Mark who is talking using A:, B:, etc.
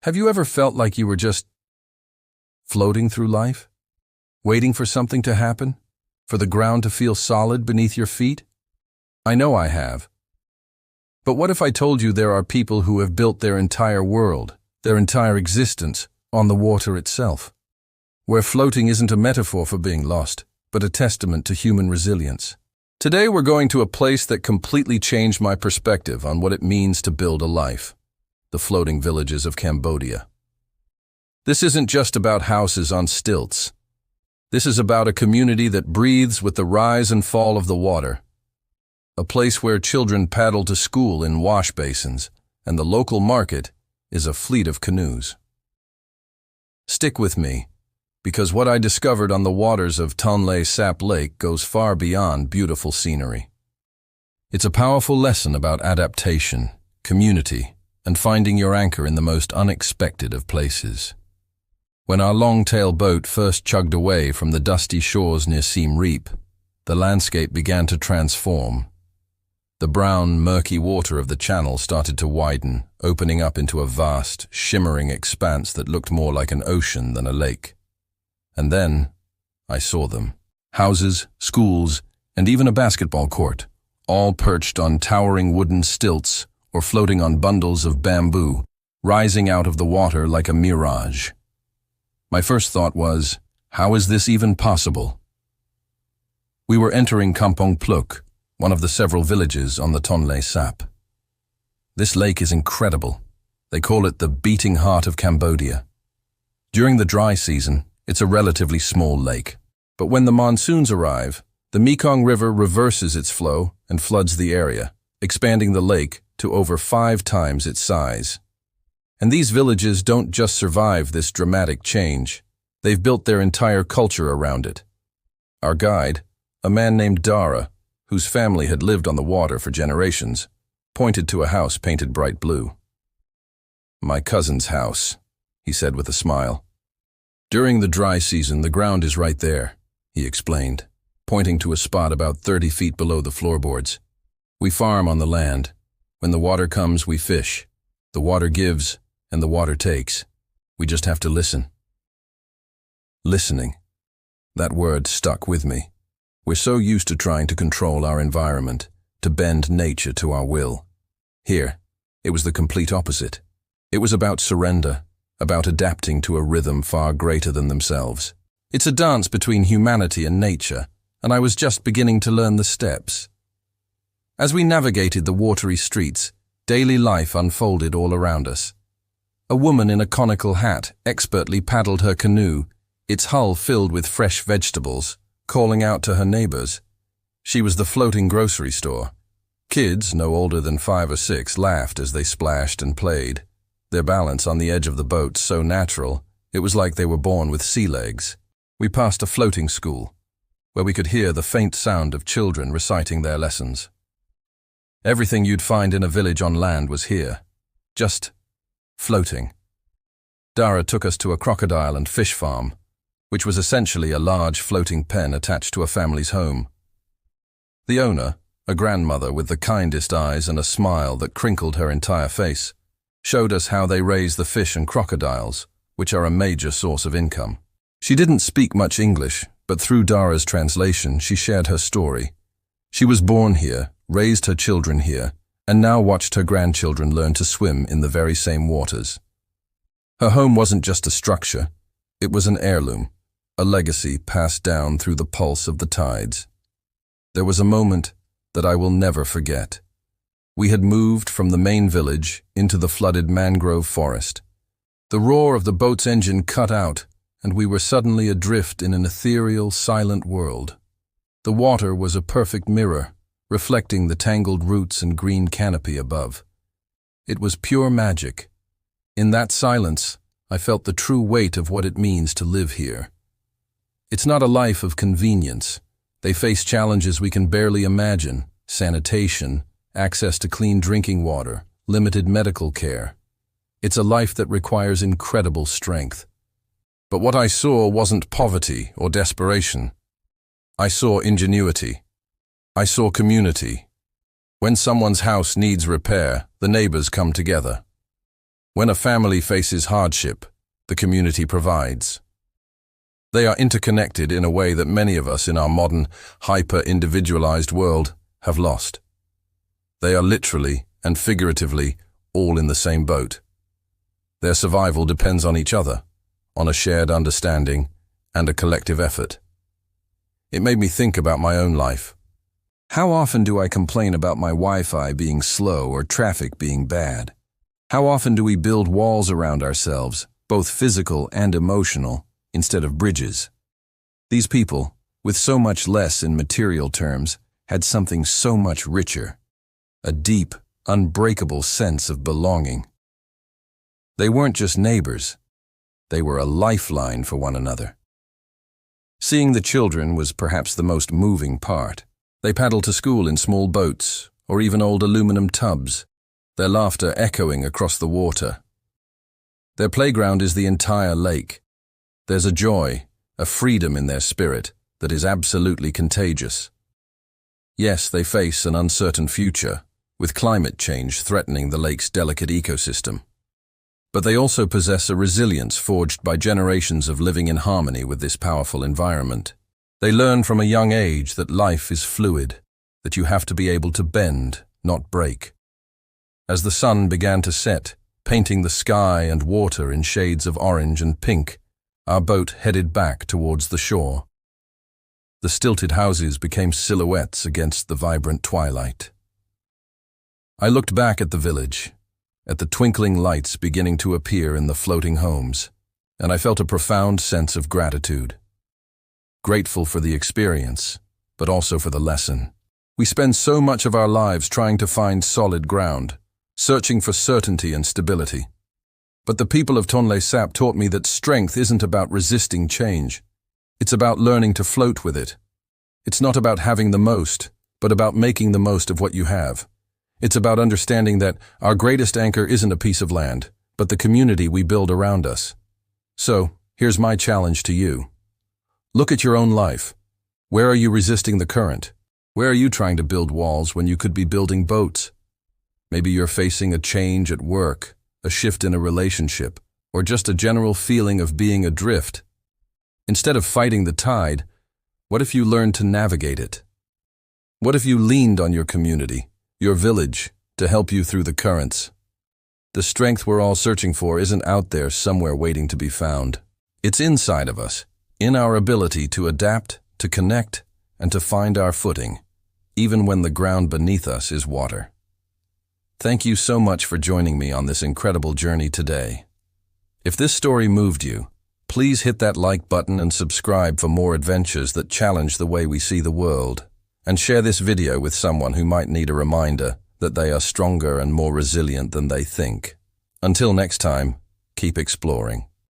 A: Have you ever felt like you were just floating through life, waiting for something to happen, for the ground to feel solid beneath your feet? I know I have. But what if I told you there are people who have built their entire world, their entire existence, on the water itself, where floating isn't a metaphor for being lost, but a testament to human resilience? Today we're going to a place that completely changed my perspective on what it means to build a life: the floating villages of Cambodia. This isn't just about houses on stilts. This is about a community that breathes with the rise and fall of the water. A place where children paddle to school in wash basins, and the local market is a fleet of canoes. Stick with me, because what I discovered on the waters of Tonlé Sap Lake goes far beyond beautiful scenery. It's a powerful lesson about adaptation, community, and finding your anchor in the most unexpected of places. When our long-tail boat first chugged away from the dusty shores near Siem Reap, the landscape began to transform. The brown, murky water of the channel started to widen, opening up into a vast, shimmering expanse that looked more like an ocean than a lake. And then, I saw them. Houses, schools, and even a basketball court, all perched on towering wooden stilts or floating on bundles of bamboo, rising out of the water like a mirage. My first thought was, how is this even possible? We were entering Kampong Pluk, one of the several villages on the Tonlé Sap. This lake is incredible. They call it the beating heart of Cambodia. During the dry season, it's a relatively small lake. But when the monsoons arrive, the Mekong River reverses its flow and floods the area, expanding the lake to over 5 times its size. And these villages don't just survive this dramatic change. They've built their entire culture around it. Our guide, a man named Dara, whose family had lived on the water for generations, pointed to a house painted bright blue. "My cousin's house," he said with a smile. "During the dry season, the ground is right there," he explained, pointing to a spot about 30 feet below the floorboards. "We farm on the land. When the water comes, we fish. The water gives, and the water takes. We just have to listen." Listening. That word stuck with me. We're so used to trying to control our environment, to bend nature to our will. Here, it was the complete opposite. It was about surrender, about adapting to a rhythm far greater than themselves. It's a dance between humanity and nature, and I was just beginning to learn the steps. As we navigated the watery streets, daily life unfolded all around us. A woman in a conical hat expertly paddled her canoe, its hull filled with fresh vegetables, calling out to her neighbors. She was the floating grocery store. Kids, no older than 5 or 6, laughed as they splashed and played, their balance on the edge of the boat so natural, it was like they were born with sea legs. We passed a floating school, where we could hear the faint sound of children reciting their lessons. Everything you'd find in a village on land was here, just floating. Dara took us to a crocodile and fish farm, which was essentially a large floating pen attached to a family's home. The owner, a grandmother with the kindest eyes and a smile that crinkled her entire face, showed us how they raise the fish and crocodiles, which are a major source of income. She didn't speak much English, but through Dara's translation, she shared her story. She was born here, raised her children here, and now watched her grandchildren learn to swim in the very same waters. Her home wasn't just a structure, it was an heirloom, a legacy passed down through the pulse of the tides. There was a moment that I will never forget. We had moved from the main village into the flooded mangrove forest. The roar of the boat's engine cut out, and we were suddenly adrift in an ethereal, silent world. The water was a perfect mirror, reflecting the tangled roots and green canopy above. It was pure magic. In that silence, I felt the true weight of what it means to live here. It's not a life of convenience. They face challenges we can barely imagine: sanitation, access to clean drinking water, limited medical care. It's a life that requires incredible strength. But what I saw wasn't poverty or desperation. I saw ingenuity. I saw community. When someone's house needs repair, the neighbors come together. When a family faces hardship, the community provides. They are interconnected in a way that many of us in our modern, hyper-individualized world have lost. They are literally and figuratively all in the same boat. Their survival depends on each other, on a shared understanding and a collective effort. It made me think about my own life. How often do I complain about my Wi-Fi being slow or traffic being bad? How often do we build walls around ourselves, both physical and emotional, instead of bridges? These people, with so much less in material terms, had something so much richer, a deep, unbreakable sense of belonging. They weren't just neighbors, they were a lifeline for one another. Seeing the children was perhaps the most moving part. They paddled to school in small boats, or even old aluminum tubs, their laughter echoing across the water. Their playground is the entire lake. There's a joy, a freedom in their spirit that is absolutely contagious. Yes, they face an uncertain future, with climate change threatening the lake's delicate ecosystem. But they also possess a resilience forged by generations of living in harmony with this powerful environment. They learn from a young age that life is fluid, that you have to be able to bend, not break. As the sun began to set, painting the sky and water in shades of orange and pink, our boat headed back towards the shore. The stilted houses became silhouettes against the vibrant twilight. I looked back at the village, at the twinkling lights beginning to appear in the floating homes, and I felt a profound sense of gratitude. Grateful for the experience, but also for the lesson. We spend so much of our lives trying to find solid ground, searching for certainty and stability. But the people of Tonlé Sap taught me that strength isn't about resisting change. It's about learning to float with it. It's not about having the most, but about making the most of what you have. It's about understanding that our greatest anchor isn't a piece of land, but the community we build around us. So, here's my challenge to you. Look at your own life. Where are you resisting the current? Where are you trying to build walls when you could be building boats? Maybe you're facing a change at work, a shift in a relationship, or just a general feeling of being adrift. Instead of fighting the tide, what if you learned to navigate it? What if you leaned on your community, your village, to help you through the currents? The strength we're all searching for isn't out there somewhere waiting to be found. It's inside of us, in our ability to adapt, to connect, and to find our footing, even when the ground beneath us is water. Thank you so much for joining me on this incredible journey today. If this story moved you, please hit that like button and subscribe for more adventures that challenge the way we see the world. And share this video with someone who might need a reminder that they are stronger and more resilient than they think. Until next time, keep exploring.